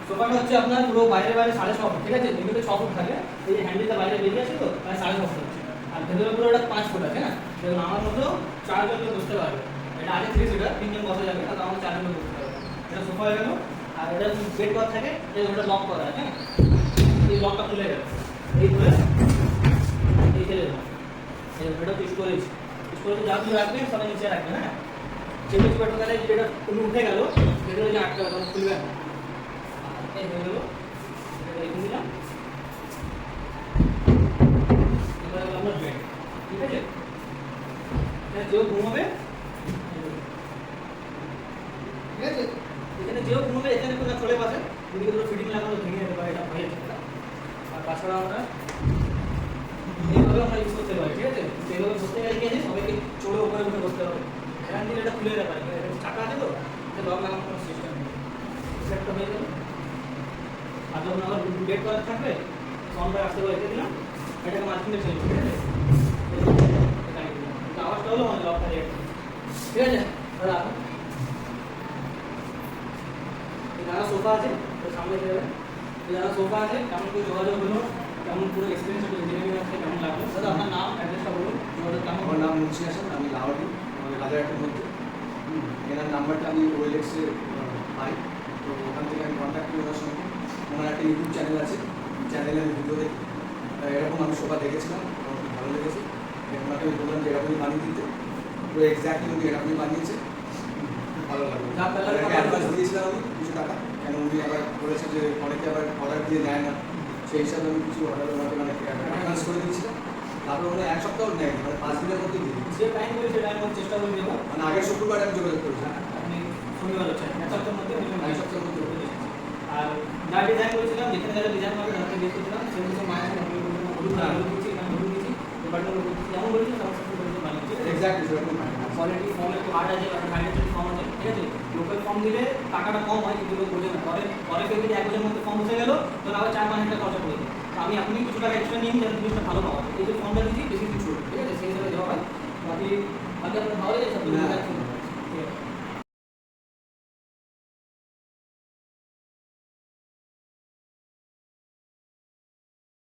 সোফাটা হচ্ছে আপনার পুরো বাইরে 6.5 ফুট, ঠিক আছে? এমনিতে 6 ফুট থাকে, এই হ্যান্ডেলটা বাইরে বেরিয়ে আসে তো তাই 6.5 ফুট হচ্ছে। আর ভেতরে পুরো ওটা 5 ফুট আছে না, দেখুন আমার মতো 4 জন লোক বসতে পারবে। এটা আগে 3 সিটার, 3 জন বসা যাবে, তাহলে আমরা 4 জন লোক বসতে পারবে। এটা সোফা হয়ে গেল। আর এটা বেড করা থাকে, এটা লক করা আছে, হ্যাঁ, এই লকটা খুলে গেল, এই খুলে এই ফেলে দেবো। এটা তো স্টোরেজ, স্টোরেজে যা কিছু রাখবেন সবাই নিচে রাখবেন, হ্যাঁ। সেটা কি করতে গেলে যেটা কোনো উঠে গেল সেটা যে আটকে গেল খুলবে না, এই হয়ে গেল। এটা রেখে দিলাম, এবার হলো আপনার বেড, ঠিক আছে? এটা যেও ঘুমাবে, ঠিক আছে? এখানে যেও ঘুমাবে এখানে কোনো চলে পাশে এদিকে দুটো ফিটিং লাগানো ভেঙে যেতে পারে, এটা হয়ে যাবে। আর তাছাড়া আমরা এইভাবে আমরা ইউজ করতে পারি, ঠিক আছে? এইভাবে বসতে গেলে কি আছে, সবাইকে চড়ে উপরে উঠে বসতে হবে। এখান থেকে এটা খুলে যেতে পারে, এটা চাকা আছে তো, এটা লক লাগানোর কোনো সিস্টেম নেই। একটা হয়ে গেল। আর যখন আমার বেড করা থাকবে সাউন্ডটা আসতে রেখে দিলাম, এটাকে মাঝখানে ছেড়ে ঠিক আছে? এটা আওয়াজটা হলো মানে লকটা রেখে, ঠিক আছে? দাদা যারা সোফা আছে সামনে যাবে, যারা সোফা আছে কেমন করে যোগাযোগ হলো, কেমন পুরো এক্সপিরিয়েন্স হলো, ইঞ্জিনিয়ারিং আছে কেমন লাগলো, দাদা আপনার নাম অ্যাড্রেসটা বলুন, আমাদের কেমন। আমার নাম মুন্সি হাসান, আমি লাহোরি, আমাদের রাজারহাটের মধ্যে। এনার নাম্বারটা আমি ওয়েলেক্সে পাই, তো ওখান থেকে আমি কন্ট্যাক্ট করি ওনার সঙ্গে। ওনার একটা ইউটিউব চ্যানেল আছে, চ্যানেলে আমি ভিডিও দেখি, এরকম আমি সোফা দেখেছিলাম, আমার খুব ভালো লেগেছে। ওনাকে আমি বললাম যে এরকমই বানিয়ে দিতে, তো এক্স্যাক্টলি উনি এরকমই বানিয়েছে, খুব ভালো লাগলো। অ্যাডভান্স দিয়েছিলাম আমি কিছু টাকা, কেন উনি আবার বলেছে যে অনেকে আবার অর্ডার দিয়ে নেয় না, সেই হিসাবে আমি কিছু অর্ডার ওনাকে মানে অ্যাডভান্স করে দিয়েছিলাম। তারপরে মানে এক সপ্তাহ নেয়, মানে 5 দিনের মধ্যে দিয়ে দিচ্ছি। যে টাইম বলে সে টাইম চেষ্টা করে দেবো, মানে আগের শুক্রবার আমি যোগাযোগ করেছি। আপনি শনিবার হচ্ছে এক সপ্তাহের মধ্যে, এক সপ্তাহের মধ্যে। আর যা ডিজাইন করেছিলাম, যেখানে যারা ডিজাইন করবে তাদেরকে দিয়ে দিয়েছিলাম, সেগুলো মায়ের হলুদ দিচ্ছি, এখানে হলুদ দিচ্ছি, বাটনগুলো দিচ্ছি, যেমন বলেছি তেমন করে বানিয়েছি। এক্স্যাক্টলি সেরকম কোয়ালিটি ফর্ম একটু হার্ড আছে, হাইড্রোজেন ফর্ম আছে, ঠিক আছে? লোকাল ফর্ম দিলে টাকাটা কম হয়, কিন্তু লোক বোঝে না। পরে কেউ যদি 1 বছরের মধ্যে ফর্ম বসে গেল, তাহলে আবার 4-5 হাজার টাকা খরচা করে দিই। তো আমি এখনই কিছু টাকা এক্সট্রা নিই যাতে জিনিসটা ভালো পাওয়া যায়। এই যে ফর্মটা দিচ্ছি বেশি কিছু, ঠিক আছে? সেই হিসাবে দেওয়া হয়। বাকি আপনার ভালো লেগেছে?